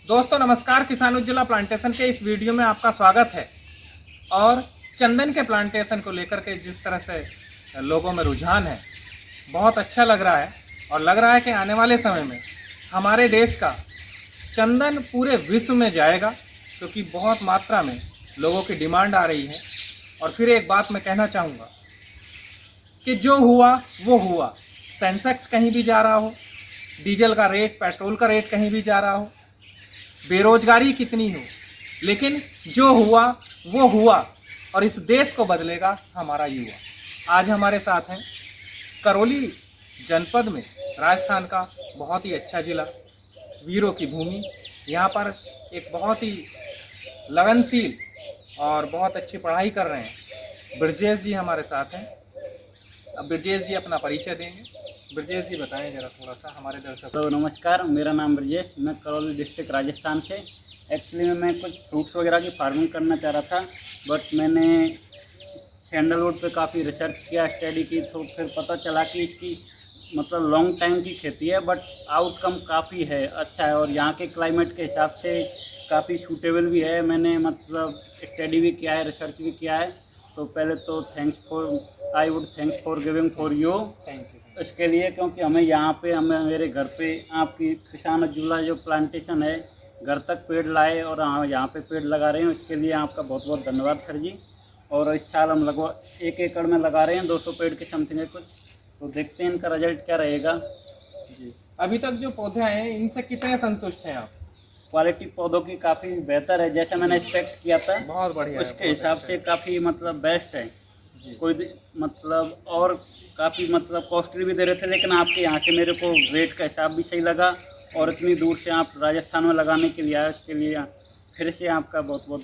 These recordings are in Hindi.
दोस्तों नमस्कार, किसान उज्ज्वला प्लांटेशन के इस वीडियो में आपका स्वागत है। और चंदन के प्लांटेशन को लेकर के जिस तरह से लोगों में रुझान है, बहुत अच्छा लग रहा है। और लग रहा है कि आने वाले समय में हमारे देश का चंदन पूरे विश्व में जाएगा, क्योंकि बहुत मात्रा में लोगों की डिमांड आ रही है। और फिर एक बात मैं कहना चाहूँगा कि जो हुआ वो हुआ। सेंसेक्स कहीं भी जा रहा हो, डीजल का रेट, पेट्रोल का रेट कहीं भी जा रहा हो, बेरोजगारी कितनी हो, लेकिन जो हुआ वो हुआ और इस देश को बदलेगा हमारा युवा। आज हमारे साथ हैं करौली जनपद में, राजस्थान का बहुत ही अच्छा जिला, वीरों की भूमि। यहाँ पर एक बहुत ही लगनशील और बहुत अच्छी पढ़ाई कर रहे हैं ब्रजेश जी हमारे साथ हैं। अब ब्रजेश जी अपना परिचय देंगे। ब्रजेश जी बताएं जरा थोड़ा सा हमारे दर्शक। तो नमस्कार, मेरा नाम ब्रजेश, मैं करौली डिस्ट्रिक्ट राजस्थान से। एक्चुअली में मैं कुछ फ्रूट्स वगैरह की फार्मिंग करना चाह रहा था, बट मैंने सैंडलवुड पे काफ़ी रिसर्च किया, स्टडी की, तो फिर पता चला कि इसकी मतलब लॉन्ग टाइम की खेती है, बट आउटकम काफ़ी है, अच्छा है और यहाँ के क्लाइमेट के हिसाब से काफ़ी सूटेबल भी है। मैंने मतलब स्टडी भी किया है, रिसर्च भी किया है। तो पहले तो thanks for giving for you, thank you. इसके लिए, क्योंकि हमें यहाँ पे, हमें मेरे घर पे आपकी किसान उज्ज्वला जो प्लांटेशन है घर तक पेड़ लाए और हम यहाँ पे पेड़ लगा रहे हैं, उसके लिए आपका बहुत बहुत धन्यवाद सर जी। और इस साल हम लगभग 1 एकड़ में लगा रहे हैं, 200 पेड़ के समथिंग है कुछ, तो देखते हैं इनका रिजल्ट क्या रहेगा जी, अभी तक जो पौधे हैं इनसे कितने संतुष्ट हैं आप? क्वालिटी पौधों की काफ़ी बेहतर है, जैसे मैंने एक्सपेक्ट किया था बहुत बढ़िया है, उसके बहुत हिसाब अच्छा से है। काफ़ी मतलब बेस्ट है। जी। मतलब और काफ़ी मतलब कॉस्टली भी दे रहे थे, लेकिन आपके यहाँ से मेरे को रेट का हिसाब भी सही लगा और इतनी दूर से आप राजस्थान में लगाने के लिए आए, उसके लिए फिर से आपका बहुत बहुत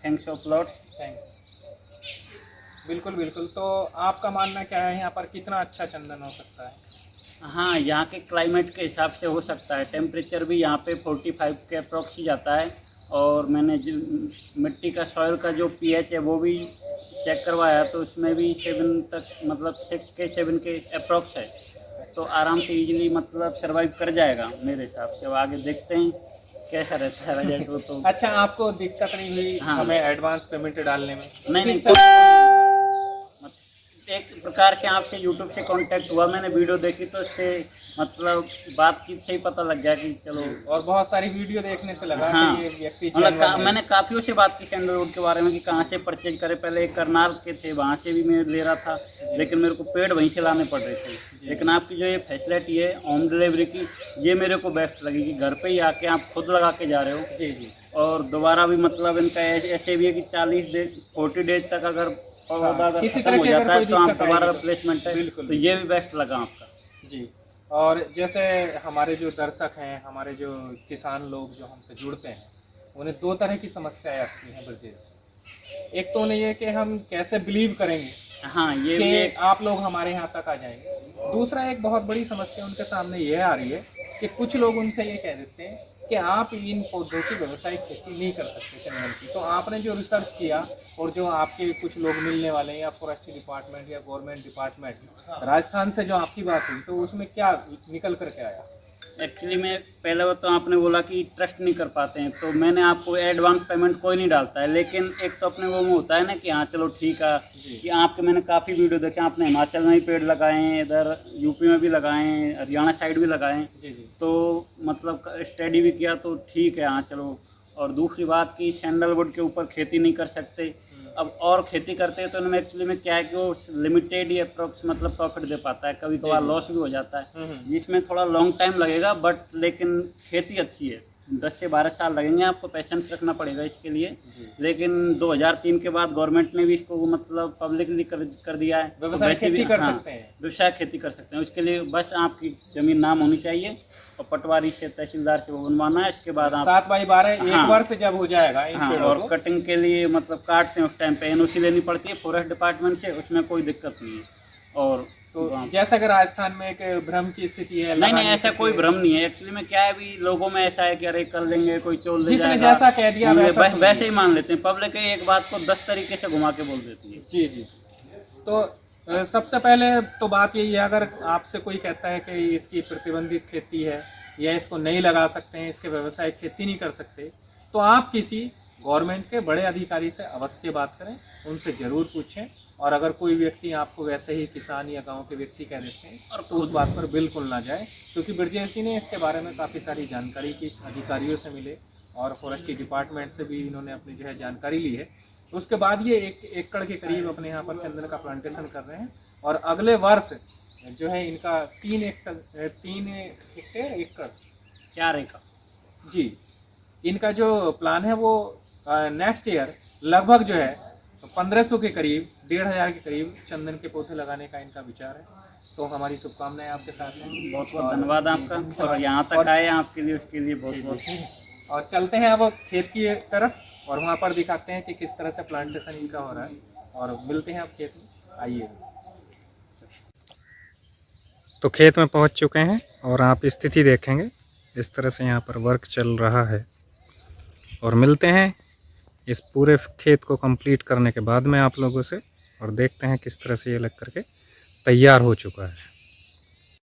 thanks of lot. Thank you. बिल्कुल बिल्कुल। तो आपका मानना क्या है, यहाँ पर कितना अच्छा चंदन हो सकता है? हाँ, यहाँ के क्लाइमेट के हिसाब से हो सकता है। टेम्परेचर भी यहाँ पे 45 के अप्रॉक्स ही जाता है। और मैंने जो मिट्टी का, सॉइल का जो पीएच है वो भी चेक करवाया, तो उसमें भी 7 तक, मतलब 6 के 7 के अप्रॉक्स है, तो आराम से इजीली मतलब सर्वाइव कर जाएगा मेरे हिसाब से। अब आगे देखते हैं कैसा रहता है रिजल्ट। वो तो अच्छा, आपको दिक्कत नहीं हुई हाँ, हमें एडवांस पेमेंट डालने में? नहीं नहीं, किस तरह? एक प्रकार से आपसे यूट्यूब से कांटेक्ट हुआ, मैंने वीडियो देखी तो इससे मतलब बातचीत से ही पता लग गया कि चलो। और बहुत सारी वीडियो देखने से लगा हाँ, कि ये व्यक्ति मतलब जेन्युइन है। मैंने काफ़ियों से बात की सैंडलवुड के बारे में कि कहाँ से परचेज करें। पहले एक करनाल के थे, वहाँ से भी मैं ले रहा था, लेकिन मेरे को पेड़ वहीं से लाने पड़ रहे थे। लेकिन आपकी जो ये फैसिलिटी है होम डिलीवरी की, ये मेरे को बेस्ट लगी कि घर पे ही आके आप खुद लगा के जा रहे हो। जी जी। और दोबारा भी मतलब इनका ऐसे भी है कि 40 डेज तक अगर पौधा अगर किसी खत्म तरह हो की अगर जाता है कोई तो आप दिक्कत दोबारा आएगी रिप्लेसमेंट है, बिल्कुल तो ये भी बेस्ट लगा आपका जी। और जैसे हमारे जो दर्शक हैं, हमारे जो किसान लोग जो हमसे जुड़ते हैं, उन्हें 2 तरह की समस्याएं आती हैं ब्रजेश। एक तो उन्हें ये कि हम कैसे बिलीव करेंगे हाँ, ये भी कि एक आप लोग हमारे यहाँ तक आ जाएंगे। दूसरा एक बहुत बड़ी समस्या उनके सामने ये आ रही है कि कुछ लोग उनसे ये कह देते हैं कि आप इन पौधों की व्यावसायिक खेती नहीं कर सकते चंदन की। तो आपने जो रिसर्च किया और जो आपके कुछ लोग मिलने वाले हैं, या फॉरेस्ट्री डिपार्टमेंट या गवर्नमेंट डिपार्टमेंट राजस्थान से जो आपकी बात हुई, तो उसमें क्या निकल करके आया? एक्चुअली में पहले वो तो आपने बोला कि ट्रस्ट नहीं कर पाते हैं, तो मैंने आपको एडवांस पेमेंट कोई नहीं डालता है, लेकिन एक तो अपने वो में होता है ना कि हाँ चलो ठीक है कि आपके, मैंने काफ़ी वीडियो देखे, आपने हिमाचल में भी पेड़ लगाए हैं, इधर यूपी में भी लगाए हैं, हरियाणा साइड भी लगाए हैं, जी जी। तो मतलब स्टडी भी किया, तो ठीक है, हाँ चलो। और दूसरी बात कि सैंडलवुड के ऊपर खेती नहीं कर सकते। अब और खेती करते हैं तो इनमें एक्चुअली में क्या है कि वो लिमिटेड ही अप्रोक्स मतलब प्रॉफिट दे पाता है, कभी कभार लॉस भी हो जाता है, जिसमें थोड़ा लॉन्ग टाइम लगेगा, बट लेकिन खेती अच्छी है। 10 से 12 साल लगेंगे, आपको पैशेंस रखना पड़ेगा इसके लिए। लेकिन 2003 के बाद गवर्नमेंट ने भी इसको मतलब पब्लिकली कर दिया है, तो व्यवसाय वैसे भी खेती कर हाँ, सकते हैं। व्यवसाय खेती कर सकते हैं। उसके लिए बस आपकी ज़मीन नाम होनी चाहिए और पटवारी से, तहसीलदार से वो बनवाना है। इसके बाद आप 7x12 एक हाँ, वर्ष जब हो जाएगा इन हाँ, पेड़ों और को। कटिंग के लिए मतलब काटते हैं उस टाइम पे एनओसी लेनी पड़ती है फॉरेस्ट डिपार्टमेंट से, उसमें कोई दिक्कत नहीं है। और तो जैसा कि राजस्थान में एक भ्रम की स्थिति है, नहीं नहीं, लगाने ऐसा की कोई भ्रम नहीं है। एक्चुअली में क्या है, अभी लोगों में ऐसा है कि अरे कर लेंगे, कोई चोल ले जिसने जाएगा, जैसा कह दिया वैसा वैसे ही मान लेते हैं। पब्लिक एक बात को 10 तरीके से घुमा के बोल देती है। जी जी। तो सबसे पहले तो बात यही है, अगर आपसे कोई कहता है कि इसकी प्रतिबंधित खेती है या इसको नहीं लगा सकते हैं, इसके व्यवसायिक खेती नहीं कर सकते, तो आप किसी गवर्नमेंट के बड़े अधिकारी से अवश्य बात करें, उनसे ज़रूर पूछें। और अगर कोई व्यक्ति आपको वैसे ही किसान या गांव के व्यक्ति कह देते हैं तो उस बात पर बिल्कुल ना जाए, क्योंकि ब्रजेश जी ने इसके बारे में काफ़ी सारी जानकारी की, अधिकारियों से मिले और फॉरेस्ट्री डिपार्टमेंट से भी इन्होंने अपनी जो है जानकारी ली है। उसके बाद ये 1 एकड़ के करीब अपने यहाँ पर चंदन का प्लांटेशन कर रहे हैं और अगले वर्ष जो है इनका 3 हेक्टेयर एकड़ 4 एकड़ जी, इनका जो प्लान है वो नेक्स्ट ईयर लगभग जो है 1500 के करीब, 1500 के करीब चंदन के पौधे लगाने का इनका विचार है। तो हमारी शुभकामनाएं आपके साथ हैं। बहुत बहुत धन्यवाद आपका, और यहाँ तक आए आपके लिए, उसके लिए बहुत बहुत। और चलते हैं अब खेत की तरफ और वहाँ पर दिखाते हैं कि किस तरह से प्लांटेशन इनका हो रहा है, और मिलते हैं अब खेत में, आइए। तो खेत में पहुँच चुके हैं और आप स्थिति देखेंगे, इस तरह से यहाँ पर वर्क चल रहा है। और मिलते हैं इस पूरे खेत को कंप्लीट करने के बाद में आप लोगों से, और देखते हैं किस तरह से ये लग करके तैयार हो चुका है।